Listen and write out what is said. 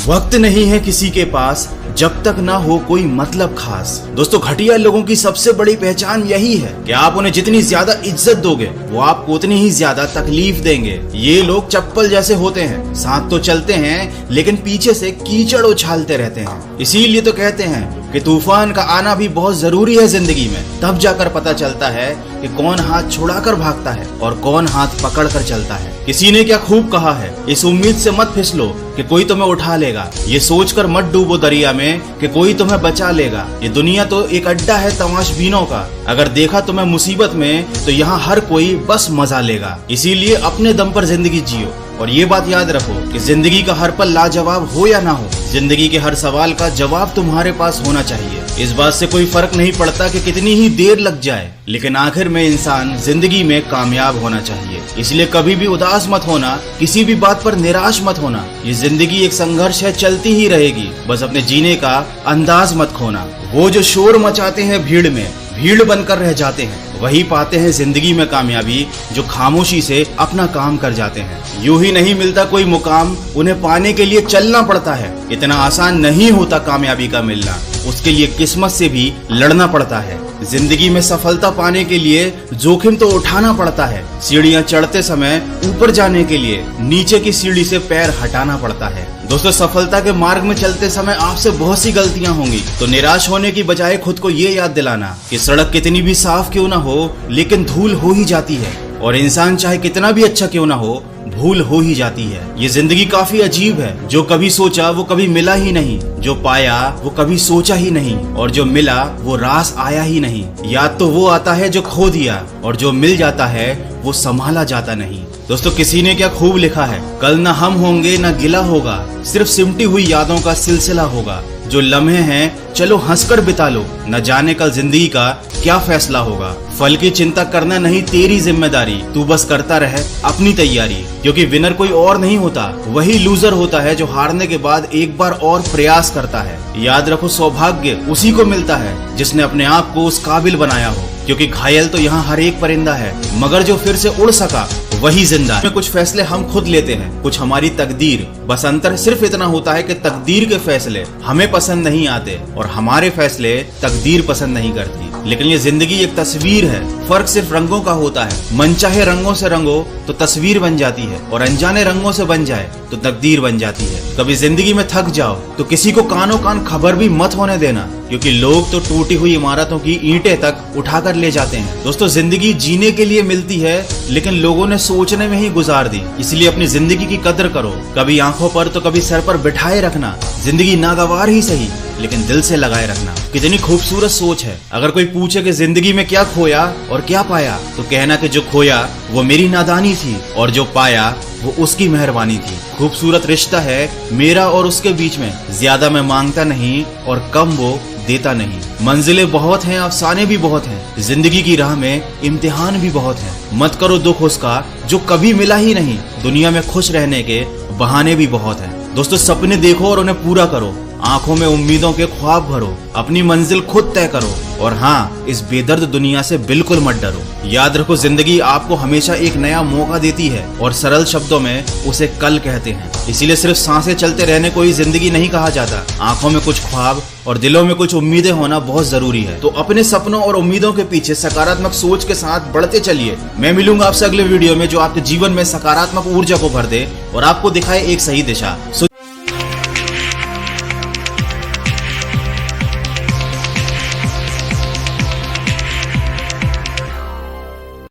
वक्त नहीं है किसी के पास जब तक ना हो कोई मतलब खास। दोस्तों, घटिया लोगों की सबसे बड़ी पहचान यही है कि आप उन्हें जितनी ज्यादा इज्जत दोगे वो आपको उतनी ही ज्यादा तकलीफ देंगे। ये लोग चप्पल जैसे होते हैं, साथ तो चलते हैं लेकिन पीछे से कीचड़ उछालते रहते हैं। इसीलिए तो कहते हैं कि तूफान का आना भी बहुत जरूरी है जिंदगी में। तब जाकर पता चलता है कि कौन हाथ छुड़ाकर भागता है और कौन हाथ पकड़ कर चलता है। किसी ने क्या खूब कहा है, इस उम्मीद से मत फिसलो कि कोई तुम्हें उठा लेगा, ये सोचकर मत डूबो दरिया में कि कोई तुम्हें बचा लेगा। ये दुनिया तो एक अड्डा है तमाशबीनों का, अगर देखा तुम्हें मुसीबत में तो यहाँ हर कोई बस मजा लेगा। इसीलिए अपने दम पर जिंदगी जियो और ये बात याद रखो कि जिंदगी का हर पल लाजवाब हो या ना हो, जिंदगी के हर सवाल का जवाब तुम्हारे पास होना चाहिए। इस बात से कोई फर्क नहीं पड़ता कि कितनी ही देर लग जाए, लेकिन आखिर में इंसान जिंदगी में कामयाब होना चाहिए। इसलिए कभी भी उदास मत होना, किसी भी बात पर निराश मत होना। ये जिंदगी एक संघर्ष है, चलती ही रहेगी, बस अपने जीने का अंदाज मत खोना। वो जो शोर मचाते हैं भीड़ में, भीड़ बनकर रह जाते हैं, वही पाते हैं जिंदगी में कामयाबी जो खामोशी से अपना काम कर जाते हैं। यूं ही नहीं मिलता कोई मुकाम, उन्हें पाने के लिए चलना पड़ता है। इतना आसान नहीं होता कामयाबी का मिलना, उसके लिए किस्मत से भी लड़ना पड़ता है। जिंदगी में सफलता पाने के लिए जोखिम तो उठाना पड़ता है। सीढ़ियां चढ़ते समय ऊपर जाने के लिए नीचे की सीढ़ी से पैर हटाना पड़ता है। दोस्तों, सफलता के मार्ग में चलते समय आपसे बहुत सी गलतियां होंगी, तो निराश होने की बजाय खुद को ये याद दिलाना कि सड़क कितनी भी साफ क्यों ना हो लेकिन धूल हो ही जाती है, और इंसान चाहे कितना भी अच्छा क्यों ना हो भूल हो ही जाती है। ये जिंदगी काफी अजीब है, जो कभी सोचा वो कभी मिला ही नहीं, जो पाया वो कभी सोचा ही नहीं, और जो मिला वो रास आया ही नहीं। याद तो वो आता है जो खो दिया, और जो मिल जाता है वो संभाला जाता नहीं। दोस्तों, किसी ने क्या खूब लिखा है, कल ना हम होंगे ना गिला होगा, सिर्फ सिमटी हुई यादों का सिलसिला होगा। जो लम्हे हैं चलो हंसकर बिता लो, न जाने कल जिंदगी का क्या फैसला होगा। फल की चिंता करना नहीं तेरी जिम्मेदारी, तू बस करता रहे अपनी तैयारी। क्योंकि विनर कोई और नहीं होता, वही लूजर होता है जो हारने के बाद एक बार और प्रयास करता है। याद रखो, सौभाग्य उसी को मिलता है जिसने अपने आप को उस काबिल बनाया हो। क्योंकि घायल तो यहाँ हर एक परिंदा है, मगर जो फिर से उड़ सका वही जिंदा है। कुछ फैसले हम खुद लेते हैं, कुछ हमारी तकदीर। बस अंतर सिर्फ इतना होता है कि तकदीर के फैसले हमें पसंद नहीं आते और हमारे फैसले तकदीर पसंद नहीं करती। लेकिन ये जिंदगी एक तस्वीर है, फर्क सिर्फ रंगों का होता है। मनचाहे रंगों से रंगो तो तस्वीर बन जाती है, और अनजाने रंगों से बन जाए तो तकदीर बन जाती है। कभी जिंदगी में थक जाओ तो किसी को कानों कान खबर भी मत होने देना, क्योंकि लोग तो टूटी हुई इमारतों की ईंटें तक उठाकर ले जाते हैं। दोस्तों, जिंदगी जीने के लिए मिलती है, लेकिन लोगों ने सोचने में ही गुजार दी। इसलिए अपनी जिंदगी की कदर करो, कभी आंखों पर तो कभी सर पर बिठाए रखना। जिंदगी नागवार ही सही, लेकिन दिल से लगाए रखना। कितनी खूबसूरत सोच है। अगर कोई पूछे कि जिंदगी में क्या खोया और क्या पाया, तो कहना कि जो खोया वो मेरी नादानी थी और जो पाया वो उसकी मेहरबानी थी। खूबसूरत रिश्ता है मेरा और उसके बीच में, ज्यादा मैं मांगता नहीं और कम वो देता नहीं। मंजिलें बहुत हैं, अफसाने भी बहुत हैं, जिंदगी की राह में इम्तिहान भी बहुत हैं। मत करो दुख उसका जो कभी मिला ही नहीं, दुनिया में खुश रहने के बहाने भी बहुत हैं। दोस्तों, सपने देखो और उन्हें पूरा करो, आंखों में उम्मीदों के ख्वाब भरो, अपनी मंजिल खुद तय करो, और हाँ, इस बेदर्द दुनिया से बिल्कुल मत डरो। याद रखो, जिंदगी आपको हमेशा एक नया मौका देती है, और सरल शब्दों में उसे कल कहते हैं। इसीलिए सिर्फ सांसें चलते रहने को ही जिंदगी नहीं कहा जाता। आंखों में कुछ ख्वाब और दिलों में कुछ उम्मीदें होना बहुत जरूरी है। तो अपने सपनों और उम्मीदों के पीछे सकारात्मक सोच के साथ बढ़ते चलिए। मैं मिलूंगा आपसे अगले वीडियो में, जो आपके जीवन में सकारात्मक ऊर्जा को भर दे और आपको दिखाए एक सही दिशा।